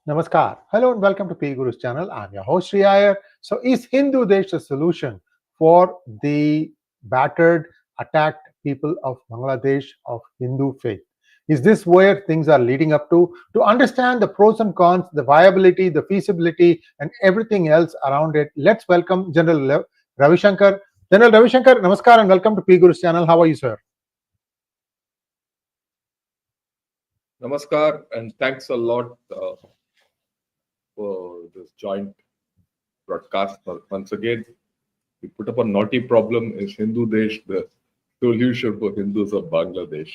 Namaskar. Hello and welcome to P Guru's channel. I'm your host Sri IYER. So, is Hindu Desh the solution for the battered, attacked people of Bangladesh of Hindu faith? Is this where things are leading up to? To understand the pros and cons, the viability, the feasibility, and everything else around it, let's welcome General Ravi Shankar. General Ravi Shankar, Namaskar and welcome to P Guru's channel. How are you, sir? Namaskar, and thanks a lot for this joint broadcast. Once again, we put up a naughty problem: is Hindu Desh the solution for Hindus of Bangladesh?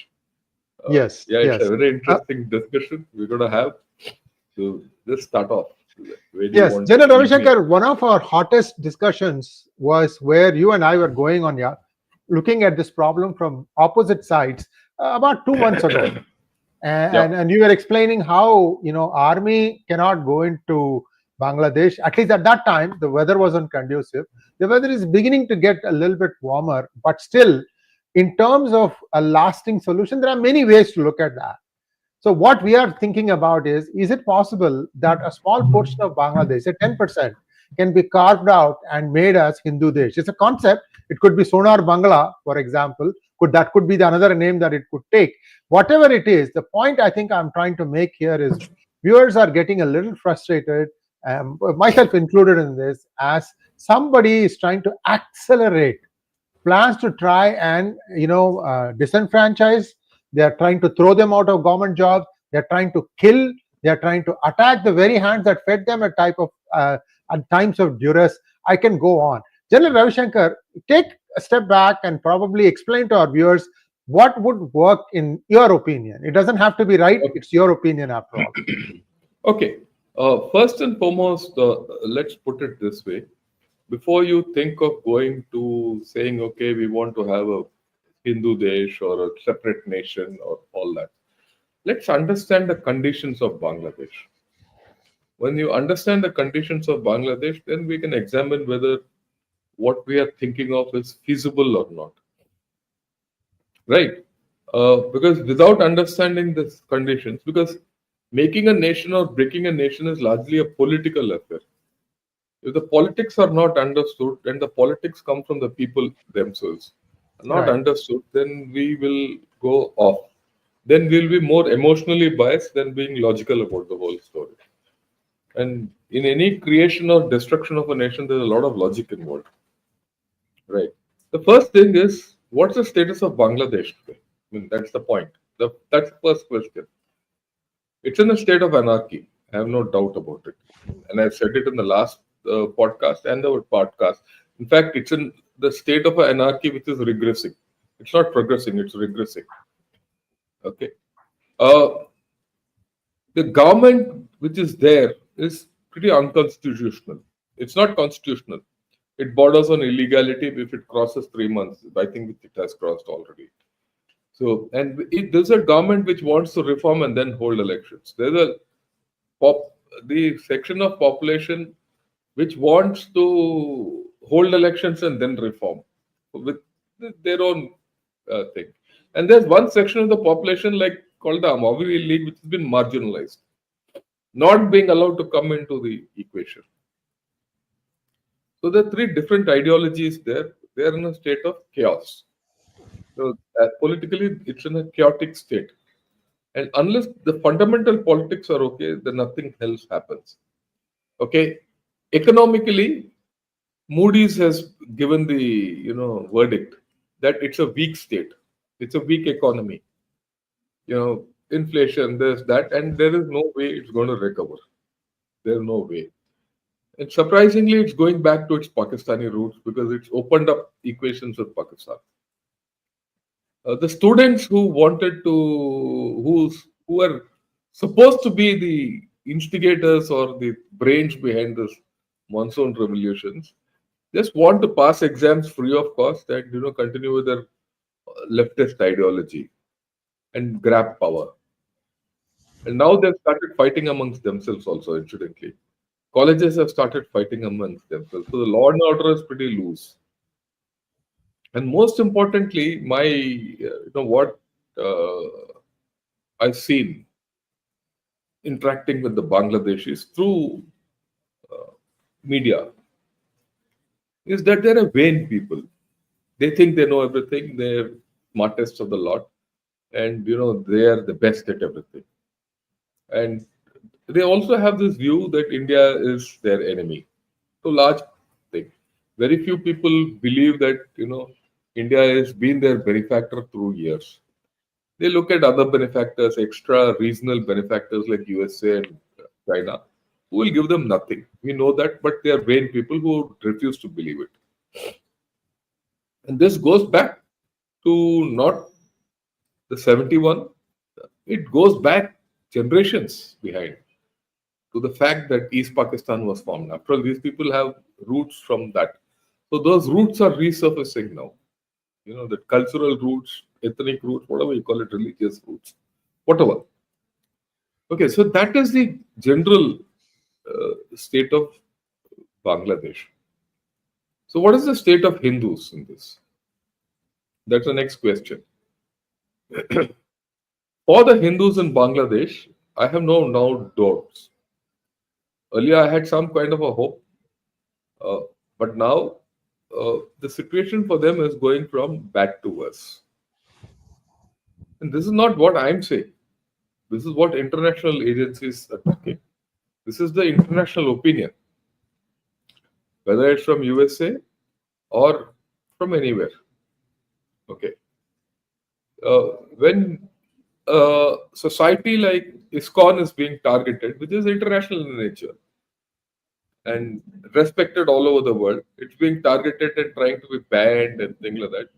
Yes, Yeah, it's a yes. very interesting discussion we're going to have. So let's start off. Where do you Yes, want to General Ravi lead me? Shankar, one of our hottest discussions was where you and I were going on, yeah, looking at this problem from opposite sides about 2 months ago. Yeah, And you were explaining how, army cannot go into Bangladesh. At least at that time, the weather wasn't conducive. The weather is beginning to get a little bit warmer, but still, in terms of a lasting solution, there are many ways to look at that. So what we are thinking about is it possible that a small portion of Bangladesh, say 10%, can be carved out and made as Hindu Desh? It's a concept. It could be Sonar Bangla, for example. Could be the another name that it could take. Whatever it is, the point I think I'm trying to make here is viewers are getting a little frustrated, myself included in this, as somebody is trying to accelerate plans to try and disenfranchise. They are trying to throw them out of government jobs. They are trying to kill. They are trying to attack the very hands that fed them at times of duress. I can go on. General Ravi Shankar, take a step back and probably explain to our viewers what would work in your opinion. It doesn't have to be right. It's your opinion after all. okay. First and foremost, let's put it this way. Before you think of going to saying, okay, we want to have a Hindu Desh or a separate nation or all that, let's understand the conditions of Bangladesh. When you understand the conditions of Bangladesh, then we can examine whether what we are thinking of is feasible or not. Right? Because without understanding these conditions, because making a nation or breaking a nation is largely a political affair. If the politics are not understood, and the politics come from the people themselves, not Right. understood, then we will go off. Then we'll be more emotionally biased than being logical about the whole story. And in any creation or destruction of a nation, there's a lot of logic involved. Right. The first thing is, what's the status of Bangladesh today? I mean, that's the point. That's the first question. It's in a state of anarchy. I have no doubt about it. And I said it in the last podcast and the podcast. In fact, it's in the state of anarchy which is regressing. It's not progressing, it's regressing. Okay. Uh, the government which is there is pretty unconstitutional. It's not constitutional. It borders on illegality if it crosses 3 months. I think it has crossed already. So, and there's a government which wants to reform and then hold elections. There's a the section of population which wants to hold elections and then reform with their own thing. And there's one section of the population like called the Amavi League, which has been marginalized, not being allowed to come into the equation. So there are three different ideologies there. They are in a state of chaos. So politically, it's in a chaotic state. And unless the fundamental politics are okay, then nothing else happens. Okay, economically, Moody's has given the verdict that it's a weak state. It's a weak economy. Inflation, there's that, and there is no way it's going to recover. There's no way. And surprisingly, it's going back to its Pakistani roots because it's opened up equations with Pakistan. The students who are supposed to be the instigators or the brains behind this monsoon revolutions just want to pass exams free of cost and continue with their leftist ideology and grab power. And now they've started fighting amongst themselves also, incidentally. Colleges have started fighting amongst themselves. So the law and order is pretty loose. And most importantly, what uh, I've seen interacting with the Bangladeshis through media is that they're a vain people. They think they know everything. They're smartest of the lot, and they are the best at everything. And they also have this view that India is their enemy. So large thing. Very few people believe that India has been their benefactor through years. They look at other benefactors, extra regional benefactors like USA and China, who will give them nothing. We know that, but they are vain people who refuse to believe it. And this goes back to not the 71, it goes back generations behind to the fact that East Pakistan was formed. After all, these people have roots from that. So those roots are resurfacing now. The cultural roots, ethnic roots, whatever you call it, religious roots, whatever. Okay, so that is the general state of Bangladesh. So what is the state of Hindus in this? That's the next question. For the Hindus in Bangladesh, I have no doubts. Earlier, I had some kind of a hope, but now the situation for them is going from bad to worse. And this is not what I'm saying. This is what international agencies are talking. This is the international opinion, whether it's from USA or from anywhere. Okay. When society like ISKCON is being targeted, which is international in nature and respected all over the world, it's being targeted and trying to be banned and things like that.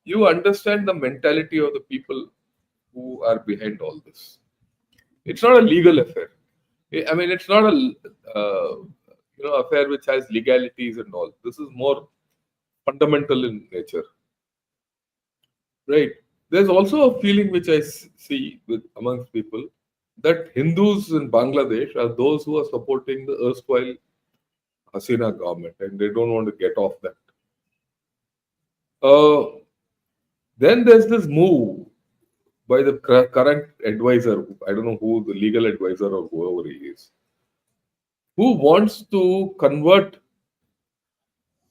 You understand the mentality of the people who are behind all this. It's not a legal affair. I mean, it's not a affair which has legalities and all. This is more fundamental in nature, right? There's also a feeling which I see with amongst people that Hindus in Bangladesh are those who are supporting the erstwhile Hasina government, and they don't want to get off that. Then there's this move by the current advisor. I don't know who the legal advisor or whoever he is, who wants to convert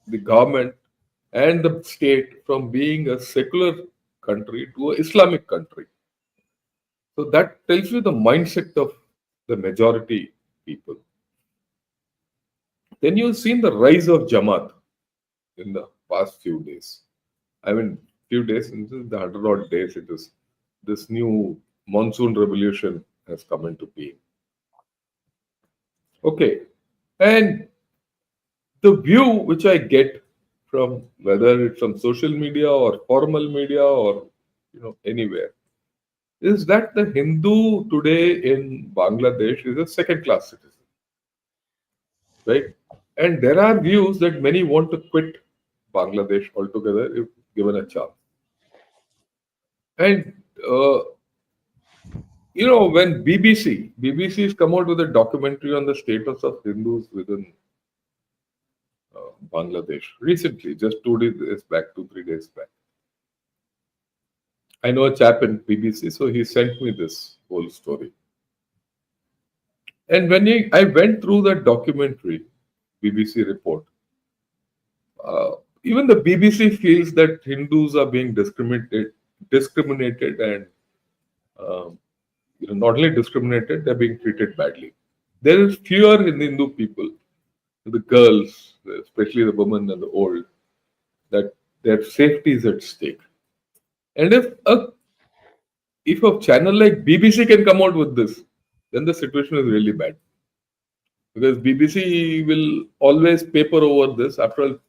the government and the state from being a secular country to an Islamic country. So that tells you the mindset of the majority people. Then you've seen the rise of Jamaat in the past few days. I mean, few days, into the 100 odd days, it is this new monsoon revolution has come into being. Okay. And the view which I get from whether it's from social media or formal media or anywhere is that the Hindu today in Bangladesh is a second-class citizen, right? And there are views that many want to quit Bangladesh altogether if given a chance. And when BBC has come out with a documentary on the status of Hindus within Bangladesh recently, just 2 days back, 3 days back. I know a chap in BBC, so he sent me this whole story. And when I went through that documentary, BBC report, even the BBC feels that Hindus are being discriminated and not only discriminated, they're being treated badly. There is fear in the Hindu people, the girls, especially the women and the old, that their safety is at stake. And if a channel like BBC can come out with this, then the situation is really bad. Because BBC will always paper over this. After all,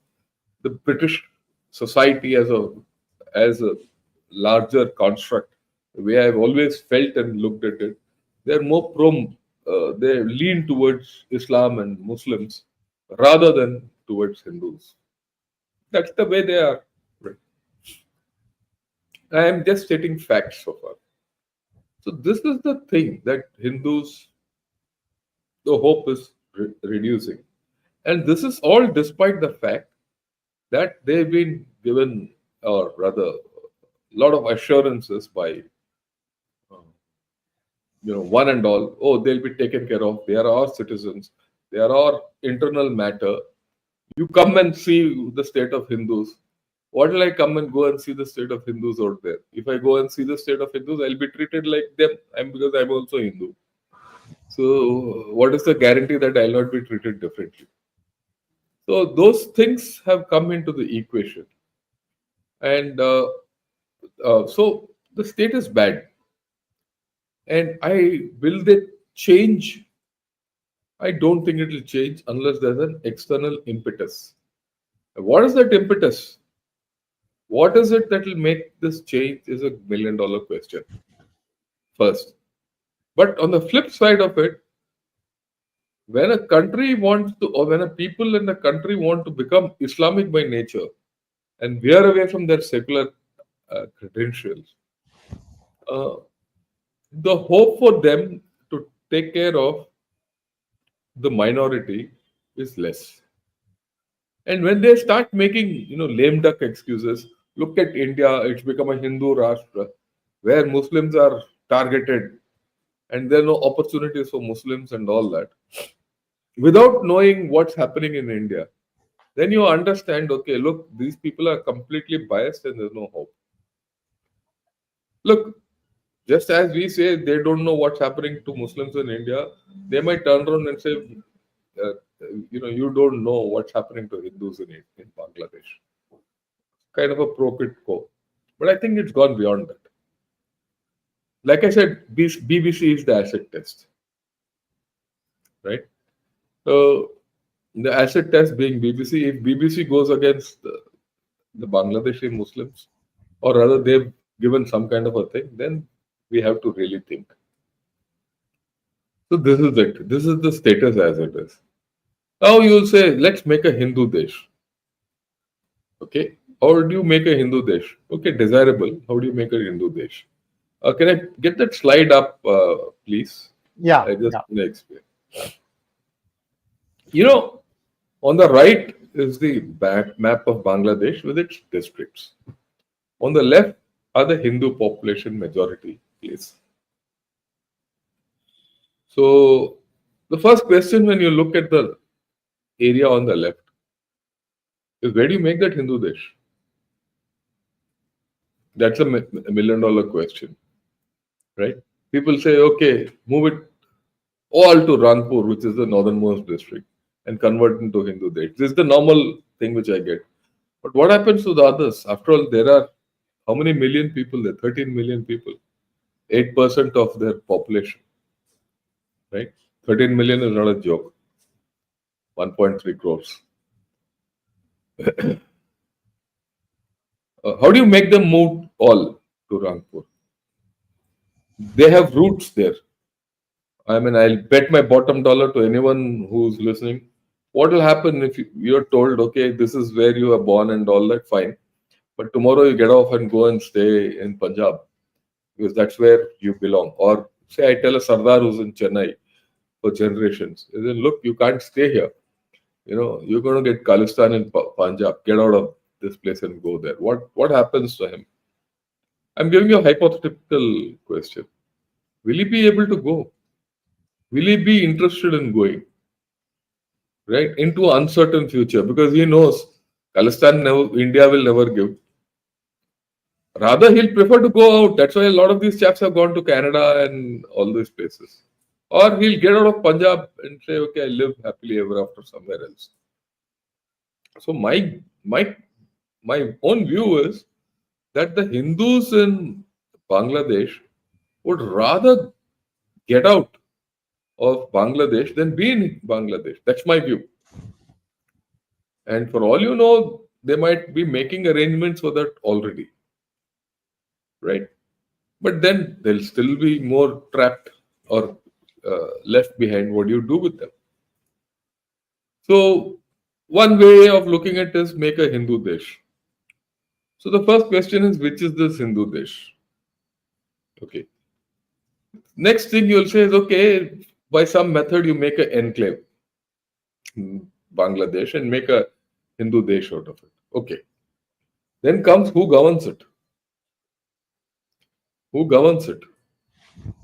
the British society as a larger construct, the way I've always felt and looked at it, they're more they lean towards Islam and Muslims rather than towards Hindus. That's the way they are. Right. I am just stating facts so far. So this is the thing that Hindus, the hope is reducing. And this is all despite the fact that they've been given, or rather, a lot of assurances by one and all. Oh, they'll be taken care of. They are our citizens. They are our internal matter. You come and see the state of Hindus. What will I come and go and see the state of Hindus out there? If I go and see the state of Hindus, I'll be treated like them. Because I'm also Hindu. So, what is the guarantee that I'll not be treated differently? So, those things have come into the equation. And so, the state is bad. And will they change? I don't think it will change unless there's an external impetus. What is that impetus? What is it that will make this change is $1 million question first. But on the flip side of it, when a country wants to, or when a people in a country want to become Islamic by nature and veer away from their secular credentials, the hope for them to take care of the minority is less. And when they start making, lame duck excuses, look at India, it's become a Hindu Rashtra, where Muslims are targeted and there are no opportunities for Muslims and all that. Without knowing what's happening in India, then you understand, okay, look, these people are completely biased and there's no hope. Look, just as we say they don't know what's happening to Muslims in India, they might turn around and say, you don't know what's happening to Hindus in Bangladesh. Kind of a pro quid quo. But I think it's gone beyond that. Like I said, BBC is the acid test. Right? So, the acid test being BBC, if BBC goes against the Bangladeshi Muslims, or rather they've given some kind of a thing, then we have to really think. So this is it. This is the status as it is. Now you'll say, let's make a Hindu Desh. Okay. How do you make a Hindu Desh? Okay, desirable. How do you make a Hindu Desh? Can I get that slide up, please? Yeah. I just want to explain. On the right is the map of Bangladesh with its districts. On the left are the Hindu population majority place. So the first question when you look at the area on the left is, where do you make that Hindu Desh? That's a $1 million question, right? People say, okay, move it all to Rangpur, which is the northernmost district, and convert into Hindu Desh. This is the normal thing which I get. But what happens to the others? After all, there are how many million people there? 13 million people. 8% of their population. Right? 13 million is not a joke. 1.3 crores. How do you make them move all to Rangpur? They have roots there. I mean, I'll bet my bottom dollar to anyone who's listening. What will happen if you're told, okay, this is where you are born and all that, fine. But tomorrow you get off and go and stay in Punjab because that's where you belong. Or say I tell a Sardar who's in Chennai for generations, then look, you can't stay here. You're going to get Khalistan in Punjab. Get out of this place and go there. What happens to him? I'm giving you a hypothetical question. Will he be able to go? Will he be interested in going? Right? Into an uncertain future, because he knows Khalistan India will never give. Rather, he'll prefer to go out. That's why a lot of these chaps have gone to Canada and all these places. Or he'll get out of Punjab and say, okay, I live happily ever after somewhere else. So my own view is that the Hindus in Bangladesh would rather get out of Bangladesh than be in Bangladesh. That's my view. And for all you know, they might be making arrangements for that already. Right? But then they'll still be more trapped or left behind. What do you do with them? So one way of looking at it is make a Hindu Desh. So the first question is, which is this Hindu Desh? Okay. Next thing you'll say is, okay, by some method you make an enclave in Bangladesh and make a Hindu Desh out of it. Okay. Then comes who governs it? Who governs it?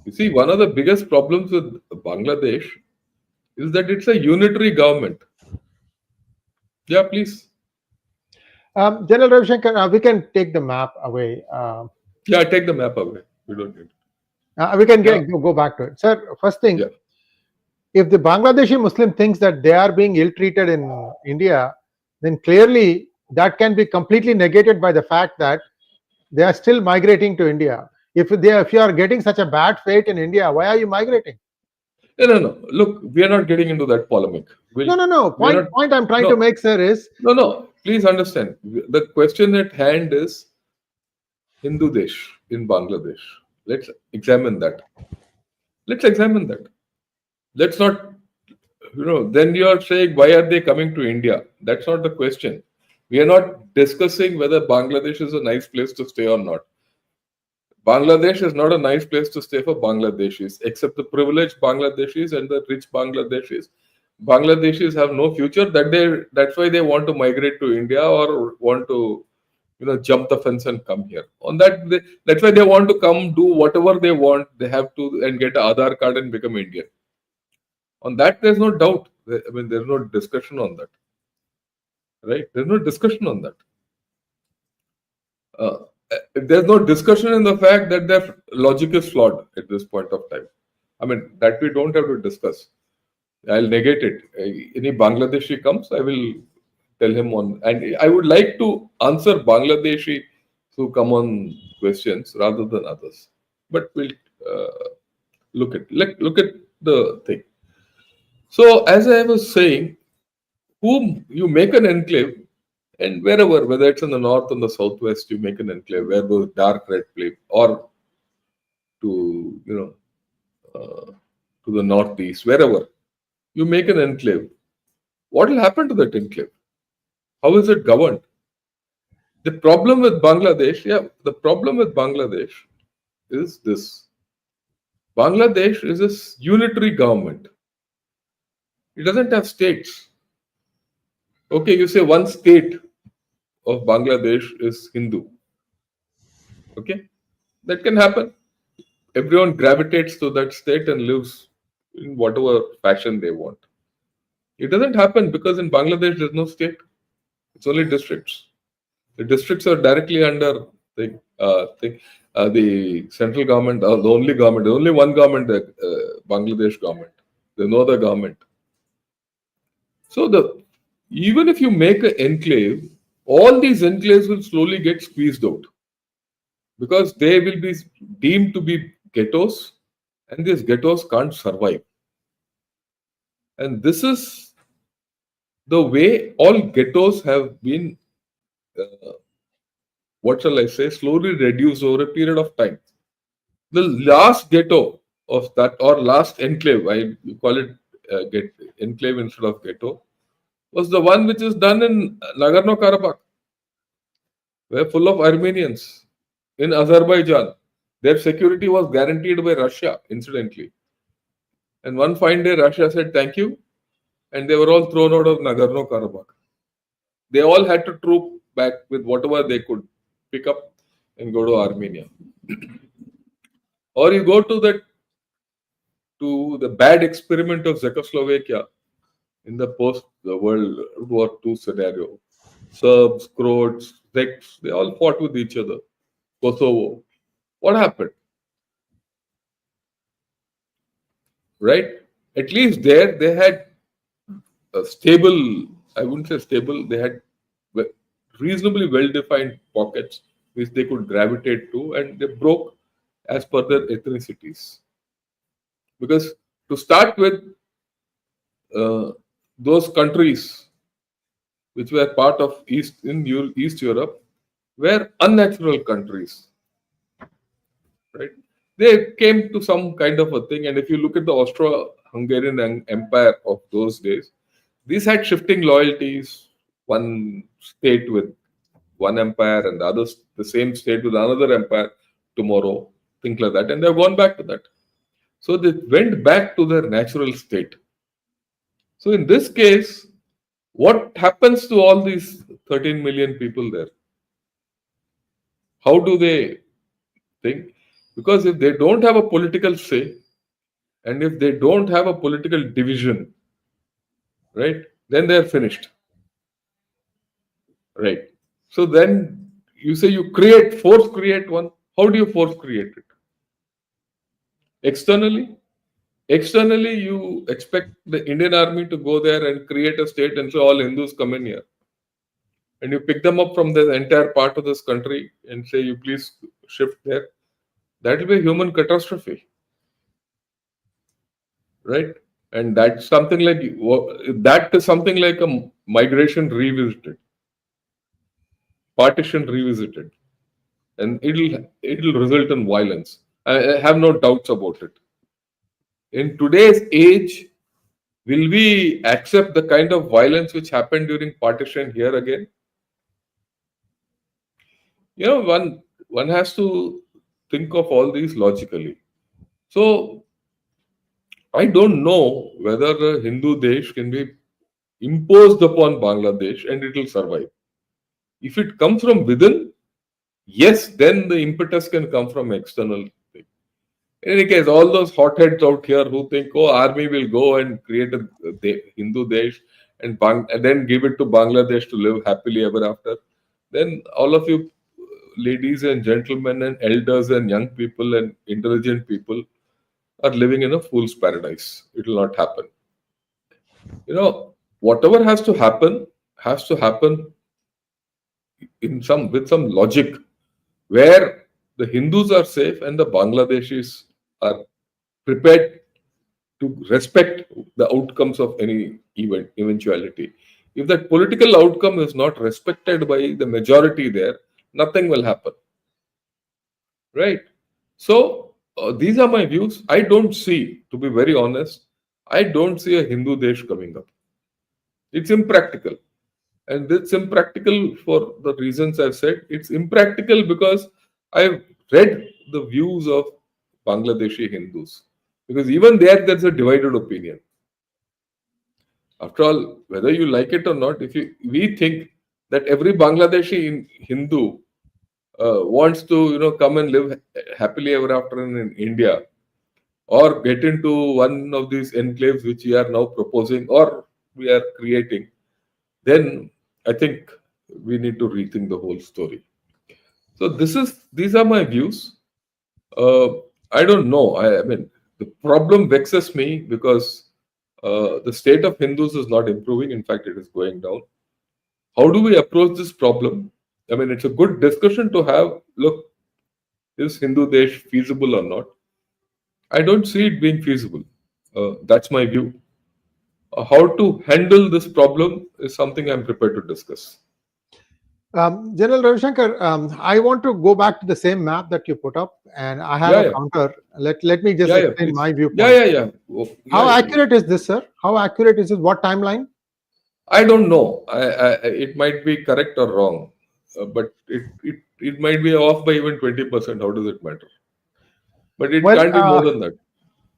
You see, one of the biggest problems with Bangladesh is that it's a unitary government. Yeah, please. General Ravi Shankar, we can take the map away. Yeah, take the map away. We don't need it. We can Yeah, go back to it. Sir, first thing, yeah. if the Bangladeshi Muslim thinks that they are being ill-treated in India, then clearly that can be completely negated by the fact that they are still migrating to India. If you are getting such a bad fate in India, why are you migrating? No, no, no. Look, we are not getting into that polemic. No. We are Point not. I'm trying to No, make, sir, is no. Please understand. The question at hand is Hindu Desh in Bangladesh. Let's examine that. Let's examine that. Let's not, then you are saying, why are they coming to India? That's not the question. We are not discussing whether Bangladesh is a nice place to stay or not. Bangladesh is not a nice place to stay for Bangladeshis, except the privileged Bangladeshis and the rich Bangladeshis. Bangladeshis have no future. That's why they want to migrate to India or want to, jump the fence and come here. That's why they want to come do whatever they want. They have to and get an Aadhaar card and become Indian. On that, there's no doubt. I mean, there's no discussion on that, right? There's no discussion on that. Uh, there's no discussion in the fact that their logic is flawed at this point of time. I mean, that we don't have to discuss. I'll negate it. Any Bangladeshi comes, I will tell him on. And I would like to answer Bangladeshi who come on questions rather than others. But we'll look at the thing. So as I was saying, whom you make an enclave, and wherever, whether it's in the north or the southwest, you make an enclave where those dark red play, or to to the northeast, wherever you make an enclave. What will happen to that enclave? How is it governed? The problem with Bangladesh is this. Bangladesh is a unitary government. It doesn't have states. Okay, you say one state of Bangladesh is Hindu. Okay, that can happen. Everyone gravitates to that state and lives in whatever fashion they want. It doesn't happen because in Bangladesh there's no state. It's only districts. The districts are directly under the central government, the only government, the only one government, the Bangladesh government. There's no other government. So even if you make an enclave, all these enclaves will slowly get squeezed out because they will be deemed to be ghettos, and these ghettos can't survive. And this is the way all ghettos have been, what shall I say, slowly reduced over a period of time. The last ghetto of that, or last enclave, I call it enclave instead of ghetto, was the one which is done in Nagorno-Karabakh, where full of Armenians in Azerbaijan. Their security was guaranteed by Russia, incidentally. And one fine day, Russia said thank you, and they were all thrown out of Nagorno-Karabakh. They all had to troop back with whatever they could pick up and go to Armenia. Or you go to the bad experiment of Czechoslovakia in the World War II scenario. Serbs, Croats, Czechs, they all fought with each other. Kosovo. What happened? Right? At least there they had a stable, I wouldn't say stable, they had reasonably well-defined pockets which they could gravitate to, and they broke as per their ethnicities. Because to start with, those countries which were part of East Europe were unnatural countries, right? They came to some kind of a thing, and if you look at the Austro-Hungarian Empire of those days, these had shifting loyalties. One state with one empire, and the same state with another empire tomorrow, things like that, and they've gone back to that. So they went back to their natural state. So in this case, what happens to all these 13 million people there? How do they think? Because if they don't have a political say, and if they don't have a political division, right, then they're finished. Right. So then you say you force create one. How do you force create it? Externally? Externally, you expect the Indian army to go there and create a state and say all Hindus come in here. And you pick them up from the entire part of this country and say you please shift there. That will be a human catastrophe. Right? And that's something like that is something like a migration revisited, partition revisited. And it'll result in violence. I have no doubts about it. In today's age, will we accept the kind of violence which happened during partition here again? One has to think of all these logically. So I don't know whether the Hindu Desh can be imposed upon Bangladesh and it will survive. If it comes from within, yes, then the impetus can come from external thing. In any case, all those hotheads out here who think, oh, army will go and create a Hindu Desh and then give it to Bangladesh to live happily ever after, then all of you ladies and gentlemen and elders and young people and intelligent people are living in a fool's paradise. It will not happen. Whatever has to happen with some logic, where the Hindus are safe and the Bangladeshis are prepared to respect the outcomes of any eventuality. If that political outcome is not respected by the majority there, nothing will happen. Right? So, these are my views. I don't see, to be very honest, I don't see a Hindu Desh coming up. It's impractical. And it's impractical for the reasons I've said. It's impractical because I've read the views of Bangladeshi Hindus. Because even there's a divided opinion. After all, whether you like it or not, we think that every Bangladeshi Hindu wants to come and live happily ever after in India, or get into one of these enclaves which we are now proposing or we are creating, then I think we need to rethink the whole story. So these are my views. I don't know. I mean, the problem vexes me because the state of Hindus is not improving. In fact, it is going down. How do we approach this problem? I mean, it's a good discussion to have. Look, is Hindu Desh feasible or not? I don't see it being feasible. That's my view. How to handle this problem is something I'm prepared to discuss. General Ravi Shankar, I want to go back to the same map that you put up, and I have a counter. Let me just explain my viewpoint. How accurate is this, sir? How accurate is it? What timeline? I don't know. It might be correct or wrong, but it might be off by even 20%. How does it matter? But it can't be more than that.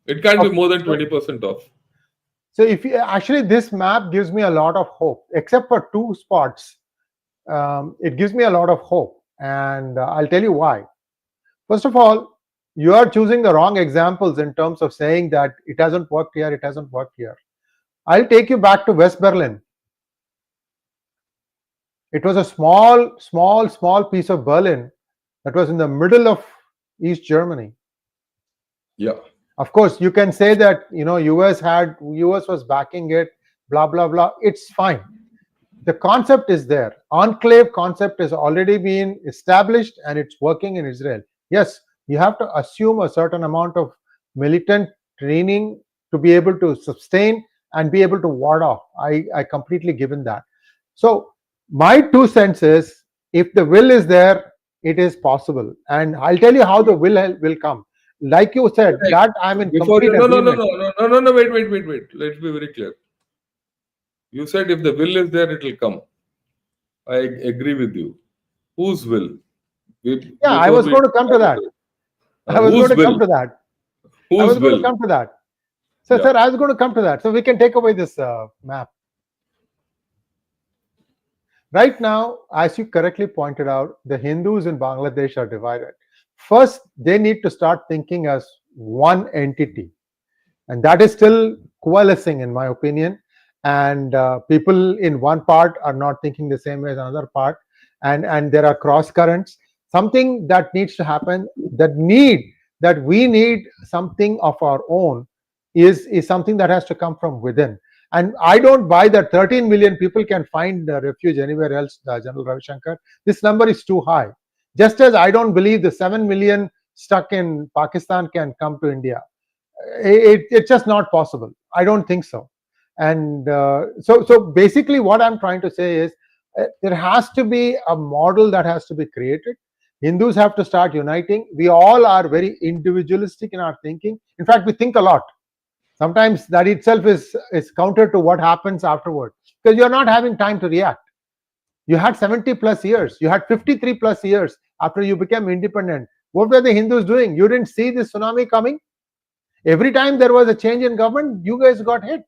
It can't be more than 20% off. So actually, this map gives me a lot of hope, except for two spots. It gives me a lot of hope, and I'll tell you why. First of all, you are choosing the wrong examples in terms of saying that it hasn't worked here, it hasn't worked here. I'll take you back to West Berlin. It was a small piece of Berlin that was in the middle of East Germany. Yeah. Of course, you can say that US was backing it, blah blah blah. It's fine. The concept is there. Enclave concept has already been established and it's working in Israel. Yes, you have to assume a certain amount of militant training to be able to sustain and be able to ward off. I completely given that. So my 2 cents is, if the will is there, it is possible. And I'll tell you how the will come. Like you said, that I'm in complete agreement. No, wait. Let's be very clear. You said if the will is there, it will come. I agree with you. Whose will? I was going to come to that. I was going to come to that. So, sir, I was going to come to that. So we can take away this map. Right now, as you correctly pointed out, the Hindus in Bangladesh are divided. first they need to start thinking as one entity, and that is still coalescing, in my opinion. And people in one part are not thinking the same way as another part, and there are cross currents. Something that needs to happen, that we need something of our own, is something that has to come from within. And I don't buy that 13 million people can find refuge anywhere else, General Ravi Shankar. This number is too high. Just as I don't believe the 7 million stuck in Pakistan can come to India. It's just not possible. I don't think so. And so basically what I'm trying to say is, there has to be a model that has to be created. Hindus have to start uniting. We all are very individualistic in our thinking. In fact, we think a lot. Sometimes that itself is counter to what happens afterward, because you're not having time to react. You had 70 plus years, you had 53 plus years after you became independent. What were the Hindus doing? You didn't see this tsunami coming. Every time there was a change in government, you guys got hit.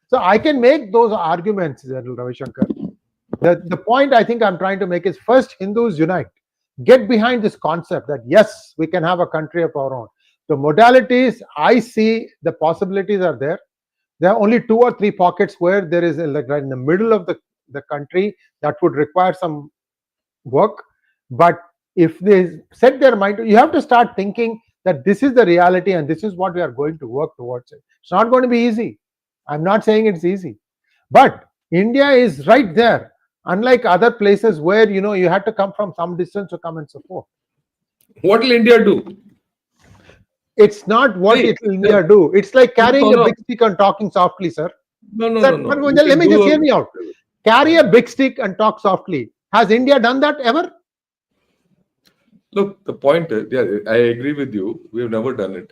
So I can make those arguments, General Ravi Shankar. The point I think I'm trying to make is, first, Hindus unite. Get behind this concept that yes, we can have a country of our own. The modalities, I see the possibilities are there. There are only 2 or 3 pockets where there is, like right in the middle of the country, that would require some work. But if they set their mind, you have to start thinking that this is the reality and this is what we are going to work towards it. It's not going to be easy. I'm not saying it's easy, but India is right there. Unlike other places where you had to come from some distance to come and support. What will India do? It's not what India do. It's like carrying a big stick and talking softly, sir. No. Let me just hear me out. Carry a big stick and talk softly. Has India done that ever? Look, the point is, yeah, I agree with you. We have never done it.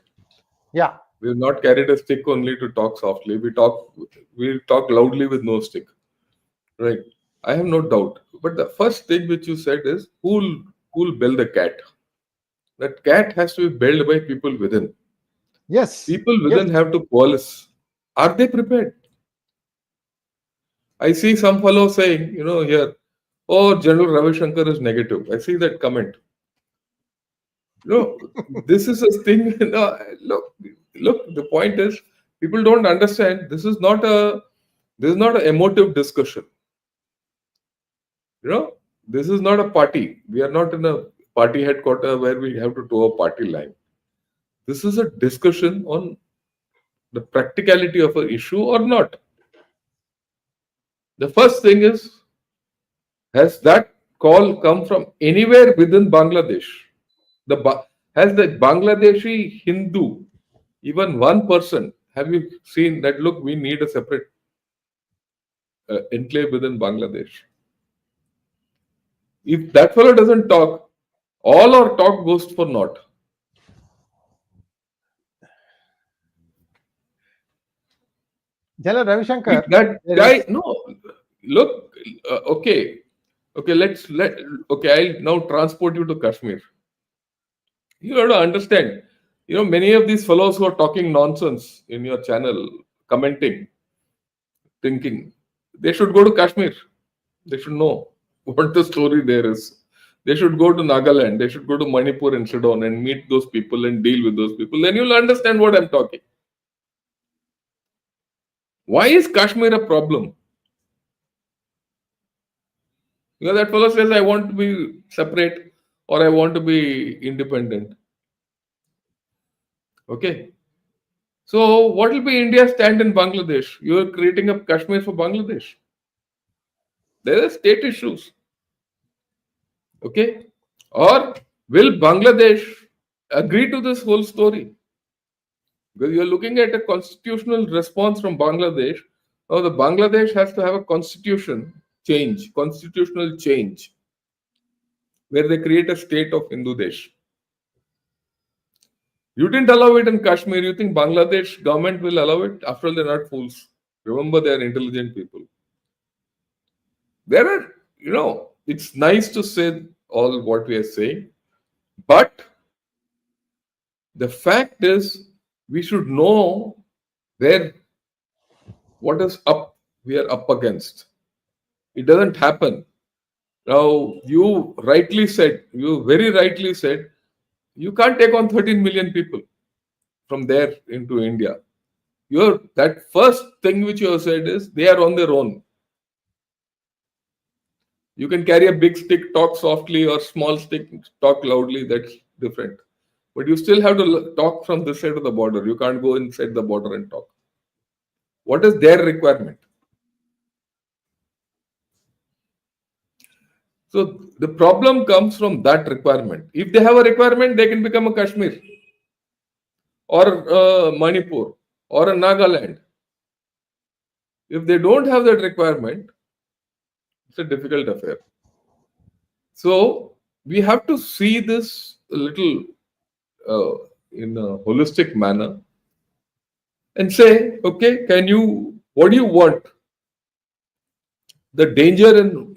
Yeah. We have not carried a stick only to talk softly. We talk loudly with no stick. Right. I have no doubt. But the first thing which you said is, who'll build the cat? That cat has to be built by people within. Yes. People within have to coalesce. Are they prepared? I see some fellow saying, here, oh, General Ravi Shankar is negative. I see that comment. No, this is a thing. No, look. The point is, people don't understand. This is not an emotive discussion. This is not a party. We are not in a party headquarters where we have to toe a party line. This is a discussion on the practicality of an issue or not. The first thing is, has that call come from anywhere within Bangladesh? Has the Bangladeshi Hindu, even one person, have you seen that, look, we need a separate enclave within Bangladesh? If that fellow doesn't talk, all our talk goes for naught. General Ravi Shankar. That guy, no, look, okay, I'll now transport you to Kashmir. You have to understand, many of these fellows who are talking nonsense in your channel, commenting, thinking, they should go to Kashmir. They should know what the story there is. They should go to Nagaland. They should go to Manipur and sit down and meet those people and deal with those people. Then you'll understand what I'm talking. Why is Kashmir a problem? That fellow says, I want to be separate or I want to be independent. Okay. So what will be India's stand in Bangladesh? You are creating a Kashmir for Bangladesh. There are state issues. Okay. Or will Bangladesh agree to this whole story? Because you are looking at a constitutional response from Bangladesh. Now the Bangladesh has to have a constitutional change, where they create a state of Hindu Desh. You didn't allow it in Kashmir. You think Bangladesh government will allow it? After all, they're not fools. Remember, they are intelligent people. There are, it's nice to say all what we are saying, but the fact is, we should know what is up, we are up against. It doesn't happen. Now, you very rightly said, You can't take on 13 million people from there into India. That first thing which you have said is they are on their own. You can carry a big stick, talk softly, or small stick, talk loudly. That's different. But you still have to talk from this side of the border. You can't go inside the border and talk. What is their requirement? So the problem comes from that requirement. If they have a requirement, they can become a Kashmir or Manipur or a Nagaland. If they don't have that requirement, it's a difficult affair. So we have to see this a little in a holistic manner and say, okay, what do you want? The danger in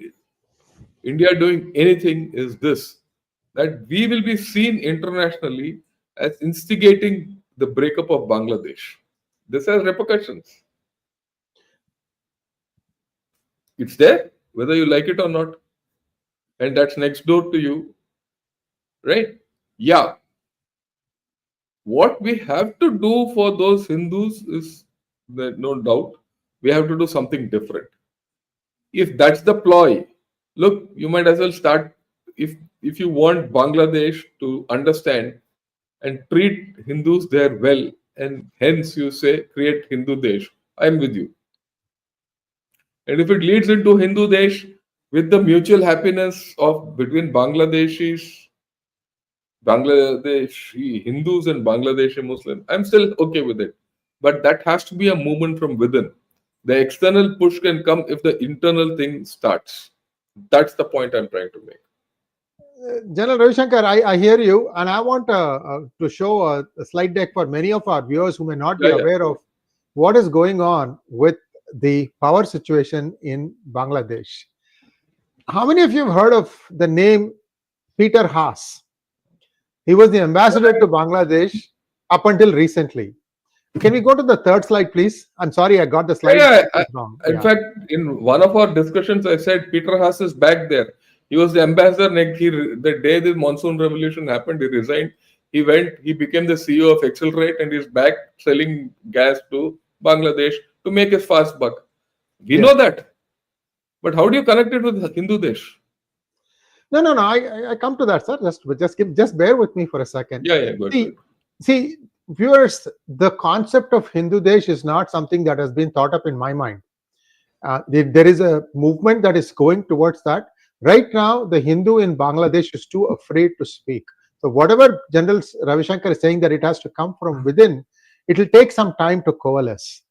India doing anything is this, that we will be seen internationally as instigating the breakup of Bangladesh. This has repercussions. It's there, whether you like it or not. And that's next door to you, right? Yeah. What we have to do for those Hindus is, no doubt, we have to do something different. If that's the ploy, look, you might as well start, if you want Bangladesh to understand and treat Hindus there well, and hence you say create Hindu Desh, I'm with you. And if it leads into Hindu Desh with the mutual happiness of between Bangladeshi Hindus and Bangladeshi Muslims, I'm still okay with it. But that has to be a movement from within. The external push can come if the internal thing starts. That's the point I'm trying to make. General Ravi Shankar, I hear you, and I want to show a slide deck for many of our viewers who may not be aware of what is going on with the power situation in Bangladesh. How many of you have heard of the name Peter Haas? He was the ambassador to Bangladesh up until recently. Can we go to the third slide, please? I'm sorry, I got the slide wrong. In fact, in one of our discussions, I said Peter Haas is back there. He was the ambassador. The day the monsoon revolution happened, he resigned. He became the CEO of Accelerate, and he's back selling gas to Bangladesh to make his fast buck. We know that. But how do you connect it with Hindu Desh? No. I come to that, sir. Just bear with me for a second. Good. See, viewers, the concept of Hindu Desh is not something that has been thought up in my mind. There is a movement that is going towards that. Right now, the Hindu in Bangladesh is too afraid to speak. So whatever General Ravi Shankar is saying that it has to come from within, it will take some time to coalesce.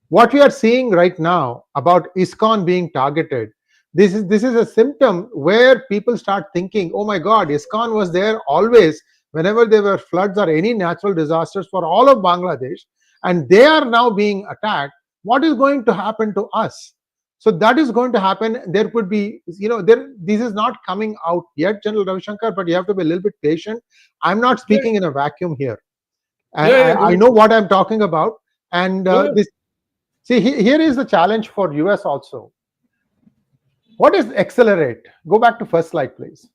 What we are seeing right now about ISKCON being targeted, this is a symptom where people start thinking, oh my God, ISKCON was there always whenever there were floods or any natural disasters for all of Bangladesh, and they are now being attacked. What is going to happen to us? So that is going to happen. There could be, this is not coming out yet, General Ravi Shankar, but you have to be a little bit patient. I'm not speaking in a vacuum here. I know what I'm talking about. And here is the challenge for US also. What is Accelerate? Go back to first slide, please.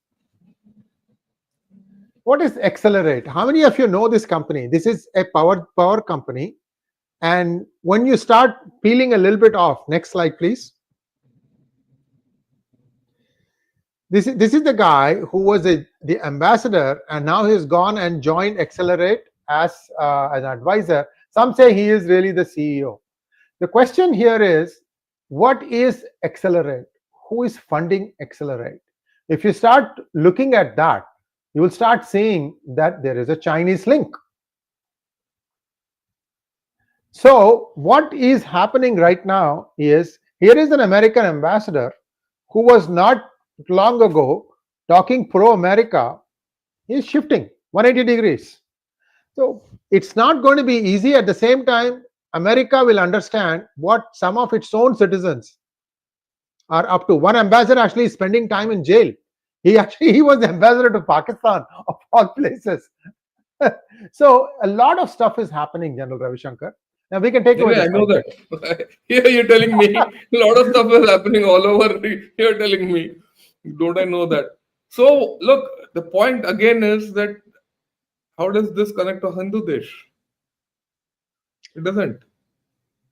What is Accelerate? How many of you know this company? This is a power company. And when you start peeling a little bit off, next slide, please. This is the guy who was the ambassador, and now he's gone and joined Accelerate as an advisor. Some say he is really the CEO. The question here is, what is Accelerate? Who is funding Accelerate? If you start looking at that, you will start seeing that there is a Chinese link. So what is happening right now is, here is an American ambassador who was not long ago talking pro-America. He's shifting 180 degrees. So it's not going to be easy. At the same time, America will understand what some of its own citizens are up to. One ambassador actually is spending time in jail. He was the ambassador to Pakistan, of all places. So a lot of stuff is happening, General Ravi Shankar. Now we can take away. I know that. Here you're telling me a lot of stuff is happening all over. You're telling me, don't I know that? So look, the point again is that how does this connect to Hindu Desh? It doesn't.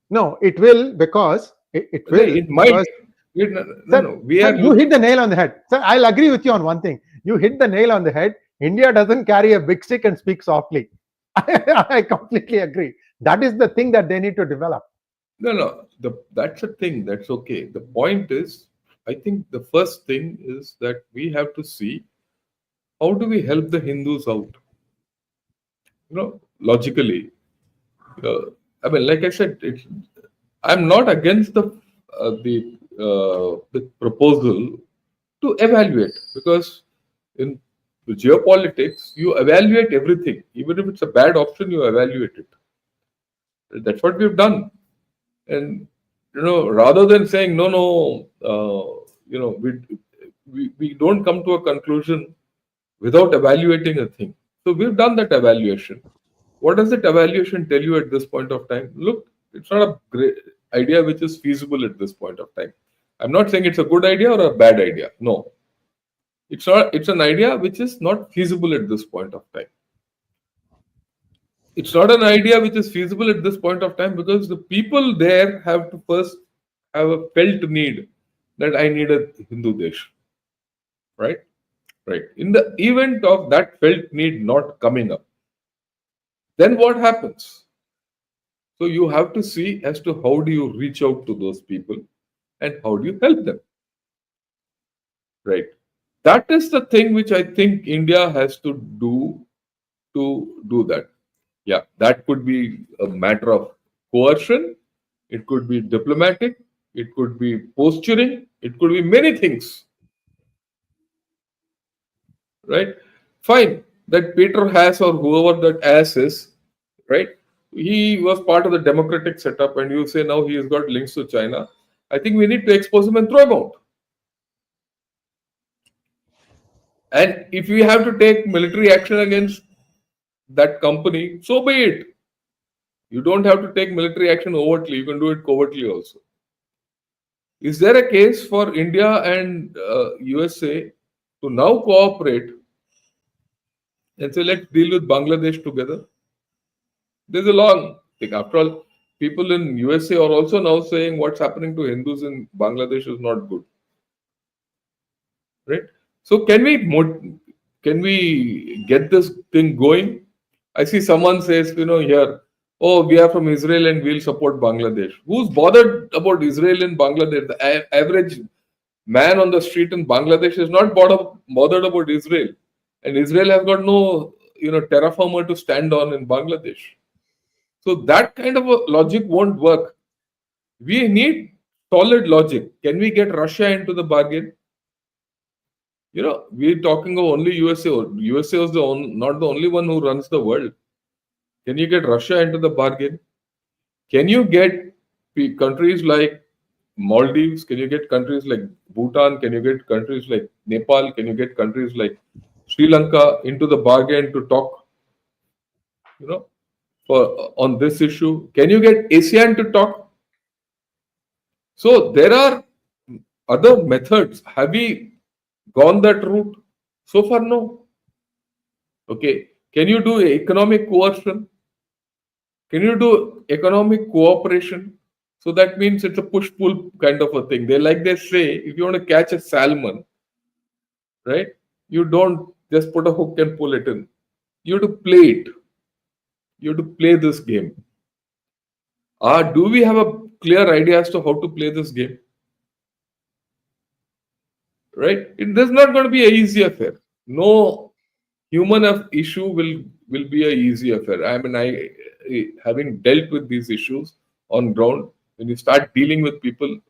No, it will, because it No, will it might. because No, sir, no. We sir, are you hit looking. the nail on the head. Sir, I'll agree with you on one thing. You hit the nail on the head. India doesn't carry a big stick and speak softly. I completely agree. That is the thing that they need to develop. No, no. That's a thing. That's okay. The point is, I think the first thing is that we have to see how do we help the Hindus out. Logically. I mean, like I said, I'm not against the proposal to evaluate, because in geopolitics you evaluate everything, even if it's a bad option, you evaluate it. That's what we've done. And rather than saying no, we don't come to a conclusion without evaluating a thing. So we've done that evaluation. What does that evaluation tell you at this point of time? Look, it's not a great idea which is feasible at this point of time. I'm not saying it's a good idea or a bad idea. No, it's not. It's an idea which is not feasible at this point of time. It's not an idea which is feasible at this point of time because the people there have to first have a felt need that I need a Hindu Desh, right? Right. In the event of that felt need not coming up, then what happens? So you have to see as to how do you reach out to those people and how do you help them, right? That is the thing which I think India has to do that. Yeah, that could be a matter of coercion, it could be diplomatic, it could be posturing, it could be many things, right? Fine, that Peter has or whoever that ass is, right? He was part of the democratic setup, and you say now he has got links to China. I think we need to expose him and throw him out. And if we have to take military action against that company, so be it. You don't have to take military action overtly, you can do it covertly also. Is there a case for India and USA to now cooperate and say, let's deal with Bangladesh together? There's a long thing. After all, people in USA are also now saying what's happening to Hindus in Bangladesh is not good. Right? So can we get this thing going? I see someone says, here, oh, we are from Israel and we'll support Bangladesh. Who's bothered about Israel and Bangladesh? The average man on the street in Bangladesh is not bothered about Israel. And Israel has got no, terraformer to stand on in Bangladesh. So that kind of a logic won't work. We need solid logic. Can we get Russia into the bargain? We're talking of only USA. USA is not the only one who runs the world. Can you get Russia into the bargain? Can you get countries like Maldives? Can you get countries like Bhutan? Can you get countries like Nepal? Can you get countries like Sri Lanka into the bargain to talk, on this issue? Can you get ASEAN to talk? So there are other methods. Have we gone that route? So far, no. Okay. Can you do economic coercion? Can you do economic cooperation? So that means it's a push-pull kind of a thing. They say, if you want to catch a salmon, right? You don't just put a hook and pull it in. You have to play it. You have to play this game. Do we have a clear idea as to how to play this game? Right? There's not going to be an easy affair. No human issue will be a easy affair. I mean, having dealt with these issues on ground, when you start dealing with people,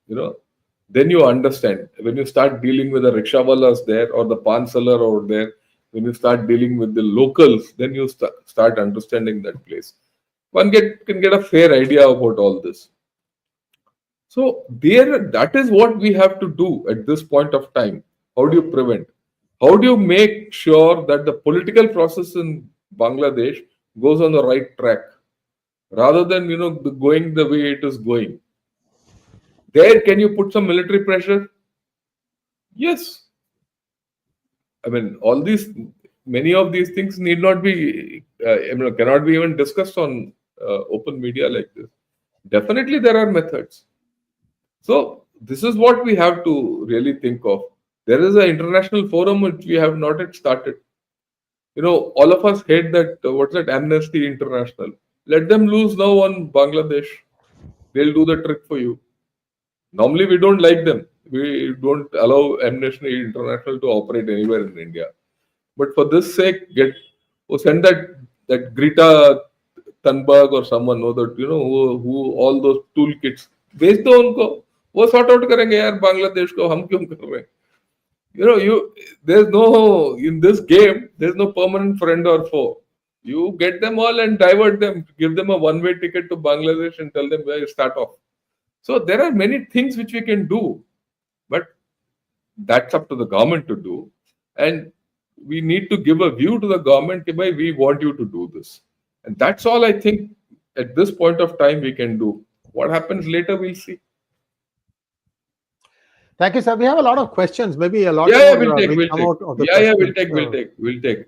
then you understand. When you start dealing with the rickshawalas there or the pan seller over there, when you start dealing with the locals, then you start understanding that place. One can get a fair idea about all this. So that is what we have to do at this point of time. How do you prevent? How do you make sure that the political process in Bangladesh goes on the right track rather than going the way it is going? There, can you put some military pressure? Yes. I mean, all these many of these things need not be, cannot be even discussed on open media like this. Definitely, there are methods. So this is what we have to really think of. There is an international forum which we have not yet started. All of us hate that, what's that, Amnesty International. Let them loose now on Bangladesh. They'll do the trick for you. Normally, we don't like them. We don't allow Amnesty International to operate anywhere in India. But for this sake, send that Greta Thunberg or someone, that who all those toolkits. भेज दो उनको, वो sort out करेंगे यार बांग्लादेश को, हम क्यों कर रहे हैं? There's no, in this game, there's no permanent friend or foe. You get them all and divert them, give them a one-way ticket to Bangladesh and tell them where you start off. So there are many things which we can do, but that's up to the government to do. And we need to give a view to the government, we want you to do this. And that's all I think at this point of time we can do. What happens later, we'll see. Thank you, sir. We have a lot of questions. Maybe a lot Yeah, more we'll take. will come out of the Yeah, questions. we'll take.